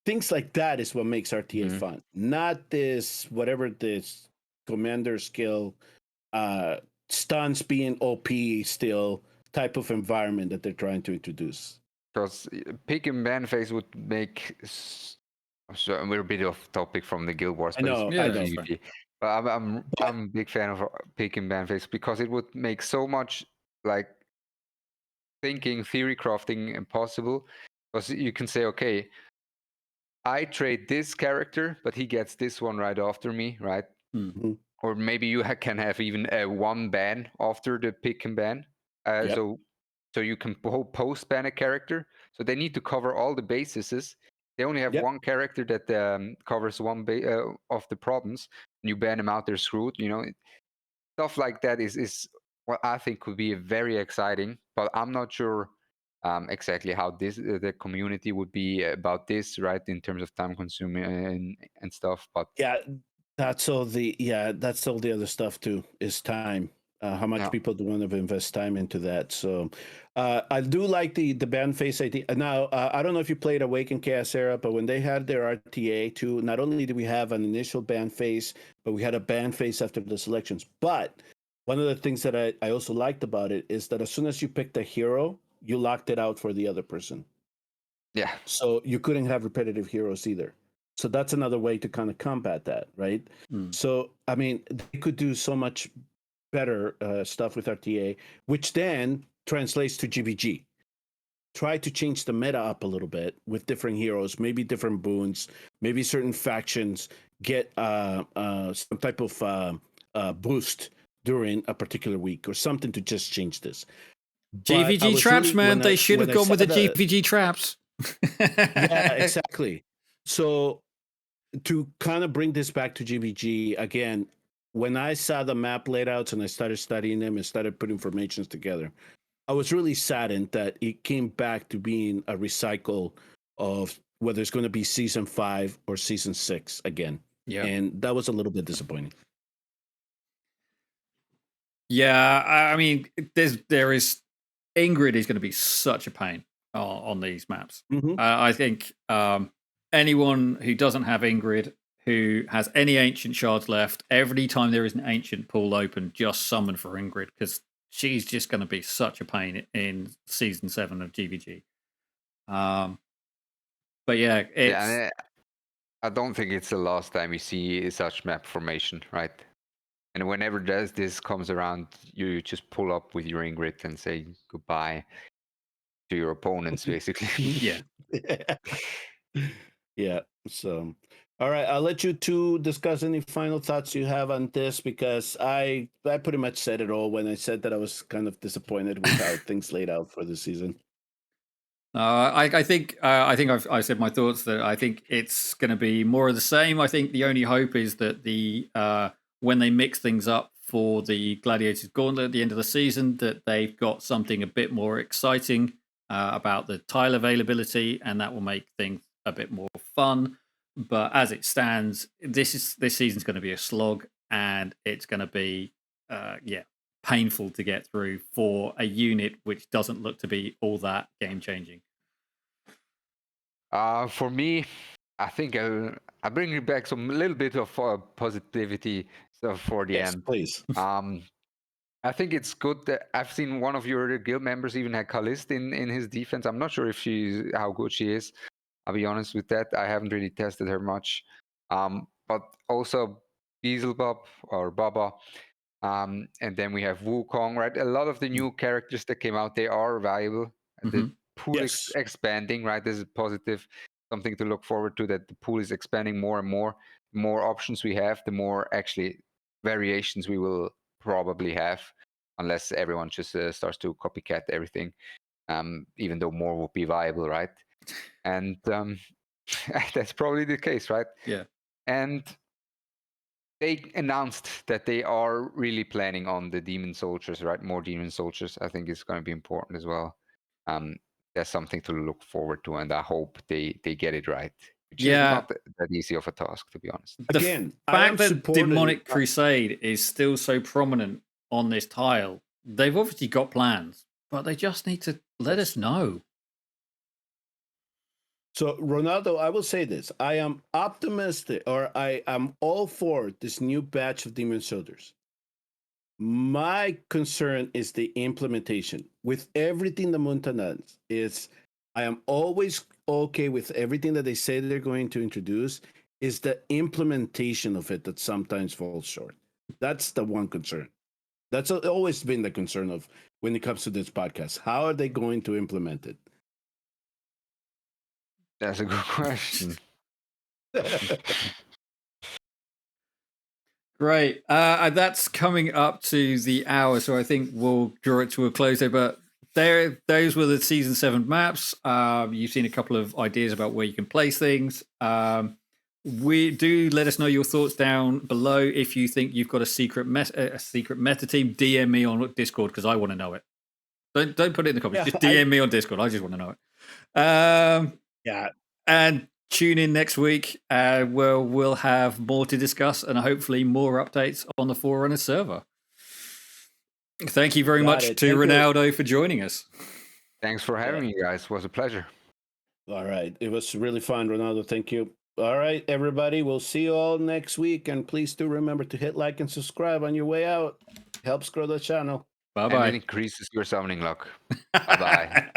Things like that is what makes RTA fun. Not this, whatever this commander skill, stuns being OP still type of environment that they're trying to introduce. Because pick and ban phase would make so a little bit off topic from the Guild Wars. I know. But I'm a big fan of pick and ban phase because it would make so much like thinking, theory crafting impossible. Because you can say, okay, I trade this character, but he gets this one right after me, right? Mm-hmm. Or maybe you can have even one ban after the pick and ban. So you can post ban a character. So they need to cover all the bases. They only have one character that covers one of the problems. And you ban them out, they're screwed. Stuff like that is what I think could be very exciting. But I'm not sure exactly how the community would be about this, right? In terms of time consuming and stuff. But that's all the other stuff too, is time. How much people do want to invest time into that. So I do like the ban phase idea. Now, I don't know if you played Awakened Chaos Era, but when they had their RTA too, not only did we have an initial ban phase, but we had a ban phase after the selections. But one of the things that I also liked about it is that as soon as you picked a hero, you locked it out for the other person. Yeah. So you couldn't have repetitive heroes either. So that's another way to kind of combat that, right? So, I mean, they could do so much better stuff with RTA, which then translates to GvG. Try to change the meta up a little bit with different heroes, maybe different boons, maybe certain factions get some type of boost during a particular week or something to just change this. GvG traps, man. They should have gone with the GvG traps. Yeah, exactly. So to kind of bring this back to GvG again, when I saw the map layouts and I started studying them and started putting formations together, I was really saddened that it came back to being a recycle of whether it's going to be season 5 or season 6 again. Yeah. And that was a little bit disappointing. Yeah, I mean, there is Ingrid is going to be such a pain on these maps. I think anyone who doesn't have Ingrid, who has any ancient shards left, every time there is an ancient pool open, just summon for Ingrid, because she's just going to be such a pain in season 7 of GvG. But yeah, I don't think it's the last time you see such map formation, right? And whenever this comes around, you just pull up with your Ingrid and say goodbye to your opponents, basically. Yeah. Yeah. So, all right, I'll let you two discuss any final thoughts you have on this, because I pretty much said it all when I said that I was kind of disappointed with how things laid out for the season. I think I've said my thoughts, that I think it's going to be more of the same. I think the only hope is that when they mix things up for the Gladiators Gauntlet at the end of the season, that they've got something a bit more exciting about the tile availability, and that will make things a bit more fun. But as it stands, this season's going to be a slog, and it's going to be painful to get through for a unit which doesn't look to be all that game changing. For me, I think I bring you back a little bit of positivity for the end. Please. I think it's good that I've seen one of your guild members even had Kalist in his defense. I'm not sure if how good she is. I'll be honest with that. I haven't really tested her much. But also Beelzebub or Baba. And then we have Wukong, right? A lot of the new characters that came out, they are valuable. The pool expanding, right? This is positive, something to look forward to, that the pool is expanding more and more. The more options we have, the more actually variations we will probably have, unless everyone just starts to copycat everything. even though more would be viable, right? And that's probably the case, right? Yeah. And they announced that they are really planning on the demon soldiers, right? More demon soldiers. I think is going to be important as well. There's something to look forward to, and I hope they get it right. Which is not that easy of a task, to be honest. Again, The I am fact that supporting Demonic Crusade is still so prominent on this tile, they've obviously got plans, but they just need to let us know. So, Ronaldo, I will say this. I am optimistic, or I am all for this new batch of Demon Soldiers. My concern is the implementation. With everything the Montanans is, I am always okay with everything that they say they're going to introduce, is the implementation of it that sometimes falls short. That's the one concern. That's always been the concern of when it comes to this podcast. How are they going to implement it? That's a good question. Great. That's coming up to the hour, so I think we'll draw it to a close there. But those were the Season 7 maps. You've seen a couple of ideas about where you can place things. We do let us know your thoughts down below. If you think you've got a secret meta team, DM me on Discord because I want to know it. Don't put it in the comments. Just DM me on Discord. I just want to know it. Yeah. And tune in next week where we'll have more to discuss and hopefully more updates on the Forerunner server. Thank you very much to Ronaldo for joining us. Thanks for having me, guys. It was a pleasure. All right. It was really fun, Ronaldo. Thank you. All right, everybody. We'll see you all next week. And please do remember to hit like and subscribe on your way out. Helps grow the channel. Bye-bye. And it increases your summoning luck. Bye-bye.